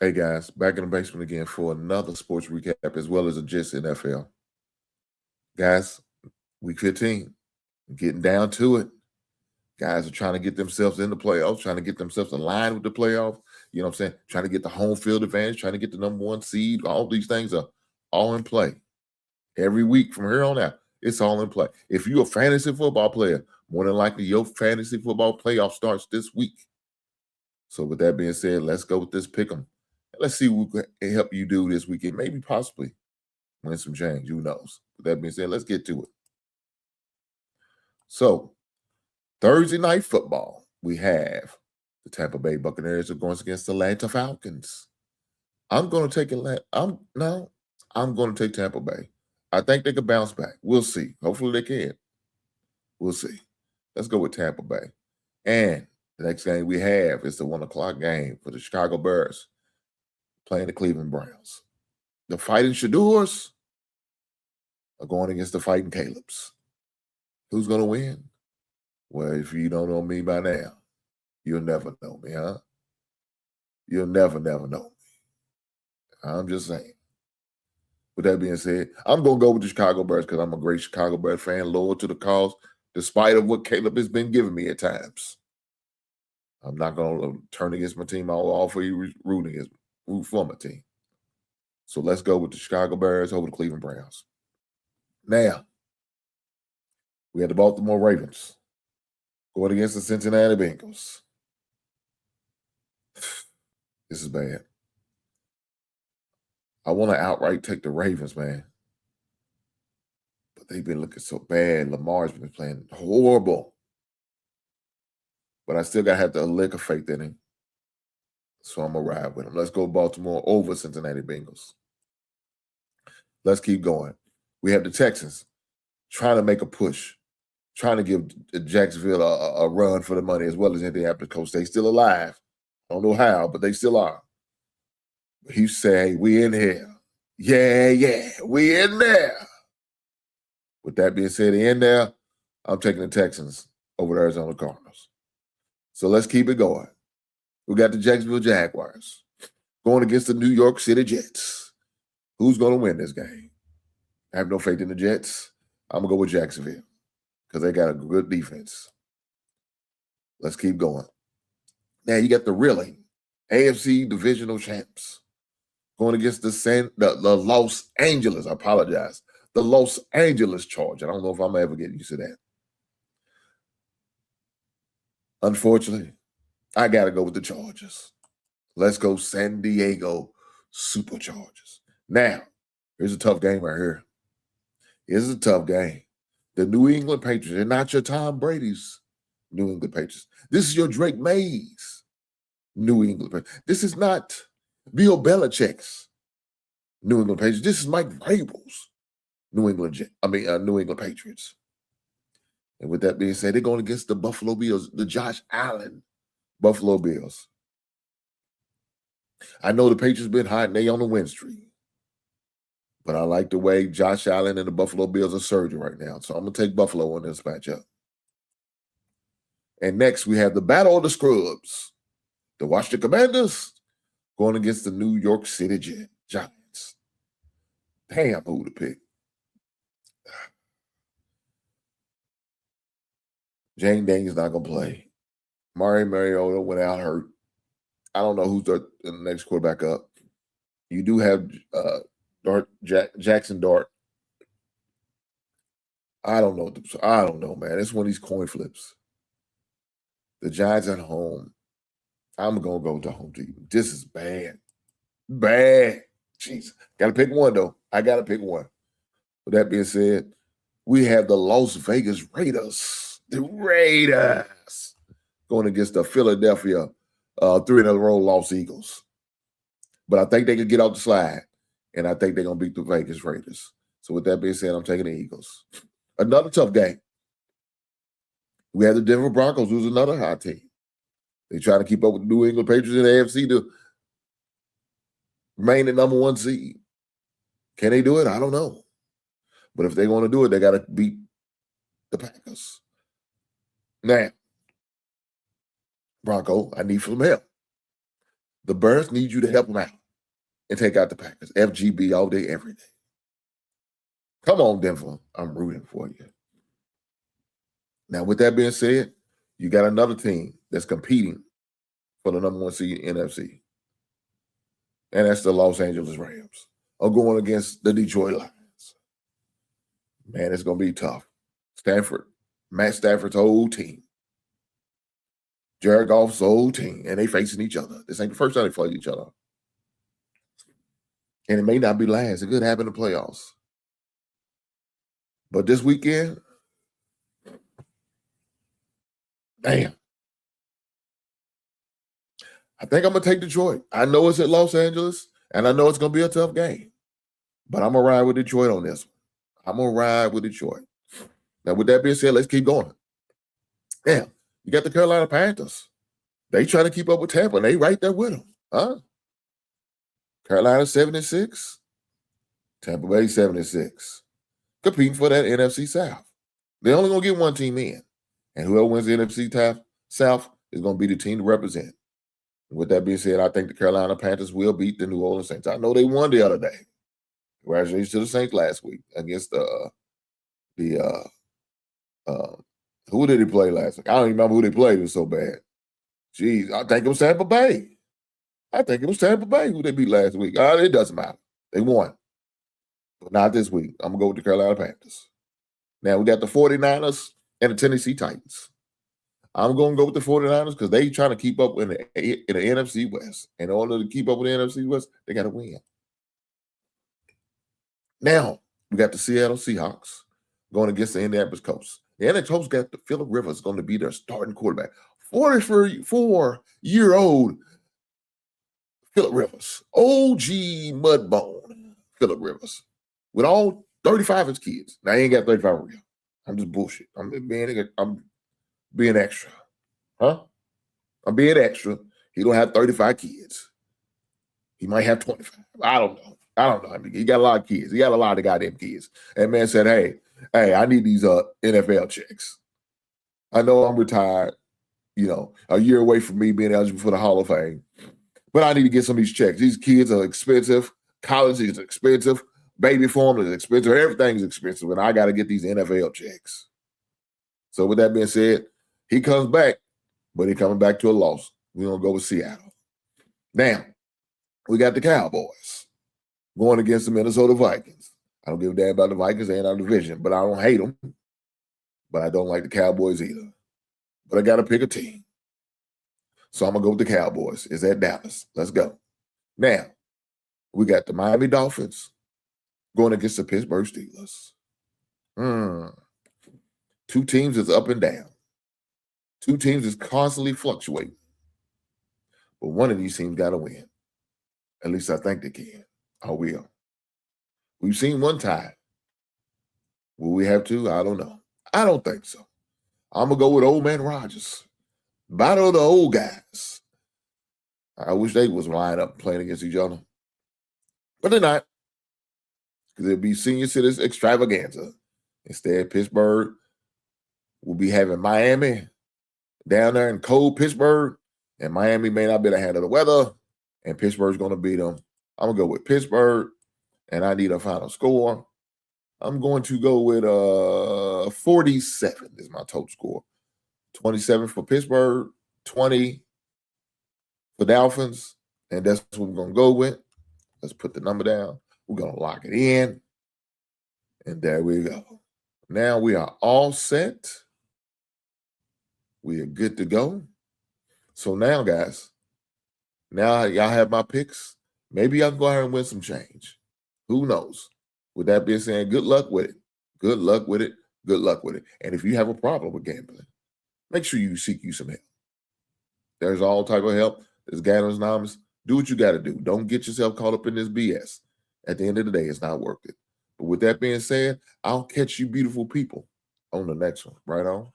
Hey guys, back in the basement again for another sports recap as well as a Jets NFL. Guys, week 15, getting down to it. Guys are trying to get themselves in the playoffs, trying to get themselves aligned with the playoffs. You know what I'm saying? Trying to get the home field advantage, trying to get the number one seed. All these things are all in play. Every week from here on out, it's all in play. If you're a fantasy football player, more than likely your fantasy football playoff starts this week. So with that being said, let's go with this pick'em. Let's see what can help you do this weekend. Maybe possibly win some change. Who knows? With that being said, let's get to it. So Thursday night football, we have the Tampa Bay Buccaneers are going against the Atlanta Falcons. I'm going to take Atlanta. I'm going to take Tampa Bay. I think they could bounce back. We'll see. Hopefully they can. We'll see. Let's go with Tampa Bay. And the next game we have is the 1 o'clock game for the Chicago Bears playing the Cleveland Browns. The Fighting Shadors are going against the Fighting Calebs. Who's going to win? Well, if you don't know me by now, you'll never know me, huh? You'll never know me. I'm just saying. With that being said, I'm going to go with the Chicago Bears because I'm a great Chicago Bears fan, loyal to the cause, despite of what Caleb has been giving me at times. I'm not going to turn against my team. I'll offer you root for my team. So let's go with the Chicago Bears over the Cleveland Browns. Now, we had the Baltimore Ravens going against the Cincinnati Bengals. This is bad. I want to outright take the Ravens, man. But they've been looking so bad. Lamar's been playing horrible. But I still got to have the lick of faith in him. So I'm going to ride with him. Let's go Baltimore over Cincinnati Bengals. Let's keep going. We have the Texans trying to make a push, trying to give Jacksonville a run for the money as well as Indianapolis Colts. They still alive. I don't know how, but they still are. He say, we in here. Yeah, we in there. With that being said, in there, I'm taking the Texans over the Arizona Cardinals. So let's keep it going. We got the Jacksonville Jaguars going against the New York City Jets. Who's going to win this game? I have no faith in the Jets. I'm going to go with Jacksonville because they got a good defense. Let's keep going. Now you got the reeling AFC divisional champs going against the Los Angeles. I apologize. The Los Angeles Chargers. I don't know if I'm going to ever get used to that. Unfortunately, I got to go with the Chargers. Let's go San Diego Superchargers. Now, here's a tough game right here. Here's a tough game. The New England Patriots, they're not your Tom Brady's New England Patriots. This is your Drake May's New England Patriots. This is not Bill Belichick's New England Patriots. This is Mike Vrabel's New England Patriots. And with that being said, they're going against the Buffalo Bills, the Josh Allen Buffalo Bills. I know the Patriots been hot and they on the win streak. But I like the way Josh Allen and the Buffalo Bills are surging right now. So I'm going to take Buffalo in this matchup. And next, we have the Battle of the Scrubs. The Washington Commanders going against the New York City Giants. Damn, who to pick. Jane Daniels not going to play. Mario Mariota went out hurt. I don't know who's the next quarterback up. You do have Jackson Dart. I don't know, man. It's one of these coin flips. The Giants at home. I'm going to go with the home team. This is bad. Bad. Jeez. Got to pick one, though. I got to pick one. With that being said, we have the Las Vegas Raiders. The Raiders going against the Philadelphia 3-in-a-row lost Eagles. But I think they can get off the slide, and I think they're going to beat the Vegas Raiders. So with that being said, I'm taking the Eagles. Another tough game. We have the Denver Broncos, who's another hot team. They try to keep up with the New England Patriots in the AFC to remain the number one seed. Can they do it? I don't know. But if they're going to do it, they got to beat the Packers. Now, Bronco, I need some help. The Bears need you to help them out and take out the Packers. FGB all day, every day. Come on, Denver. I'm rooting for you. Now, with that being said, you got another team that's competing for the number 1 seed in NFC. And that's the Los Angeles Rams. I'm going against the Detroit Lions. Man, it's going to be tough. Matt Stafford's whole team. Jared Goff's whole team. And they facing each other. This ain't the first time they played each other. And it may not be last. It could happen in the playoffs. But this weekend, damn. I think I'm going to take Detroit. I know it's at Los Angeles, and I know it's going to be a tough game. But I'm going to ride with Detroit on this one. I'm going to ride with Detroit. Now, with that being said, let's keep going. Yeah, you got the Carolina Panthers. They try to keep up with Tampa, and they right there with them. Huh? Carolina 7-6. Tampa Bay 7-6. Competing for that NFC South. They're only going to get one team in. And whoever wins the NFC South is going to be the team to represent. With that being said, I think the Carolina Panthers will beat the New Orleans Saints. I know they won the other day. Congratulations to the Saints last week against who did he play last week? I don't even remember who they played. It was so bad. Jeez, I think it was Tampa Bay. Who they beat last week. It doesn't matter. They won. But not this week. I'm going to go with the Carolina Panthers. Now, we got the 49ers and the Tennessee Titans. I'm going to go with the 49ers because they trying to keep up in the NFC West. In order to keep up with the NFC West, they got to win. Now, we got the Seattle Seahawks going against the Indianapolis Colts. The Indianapolis Colts got the Phillip Rivers going to be their starting quarterback. 44-year-old Phillip Rivers. OG Mudbone Phillip Rivers. With all 35 of his kids. Now, he ain't got 35 real. I'm just bullshit. I'm being extra. Huh? I'm being extra. He don't have 35 kids. He might have 25. I don't know. I mean, he got a lot of kids. He got a lot of goddamn kids. And man said, hey, I need these NFL checks. I know I'm retired, a year away from me being eligible for the Hall of Fame. But I need to get some of these checks. These kids are expensive. College is expensive. Baby formula is expensive. Everything's expensive. And I got to get these NFL checks. So with that being said, he comes back, but he's coming back to a loss. We're going to go with Seattle. Now, we got the Cowboys going against the Minnesota Vikings. I don't give a damn about the Vikings. They ain't our division, but I don't hate them. But I don't like the Cowboys either. But I got to pick a team. So I'm going to go with the Cowboys. It's at Dallas. Let's go. Now, we got the Miami Dolphins going against the Pittsburgh Steelers. Two teams is up and down. Two teams is constantly fluctuating. But one of these teams got to win. At least I think they can. I will. We've seen one time. Will we have to? I don't know. I don't think so. I'm going to go with old man Rodgers. Battle of the old guys. I wish they was lined up playing against each other. But they're not. Because it'd be senior citizen extravaganza. Instead, Pittsburgh will be having Miami down there in cold Pittsburgh. And Miami may not be able to handle the weather. And Pittsburgh's going to beat them. I'm going to go with Pittsburgh. And I need a final score. I'm going to go with 47 is my total score. 27 for Pittsburgh, 20 for Dolphins. And that's what we're going to go with. Let's put the number down. We're going to lock it in. And there we go. Now we are all set. We are good to go. So now, guys, now y'all have my picks. Maybe y'all can go ahead and win some change. Who knows? With that being said, good luck with it. Good luck with it. Good luck with it. And if you have a problem with gambling, make sure you seek you some help. There's all type of help. There's Gamblers Anonymous. Do what you got to do. Don't get yourself caught up in this BS. At the end of the day, it's not worth it. But with that being said, I'll catch you beautiful people on the next one. Right on.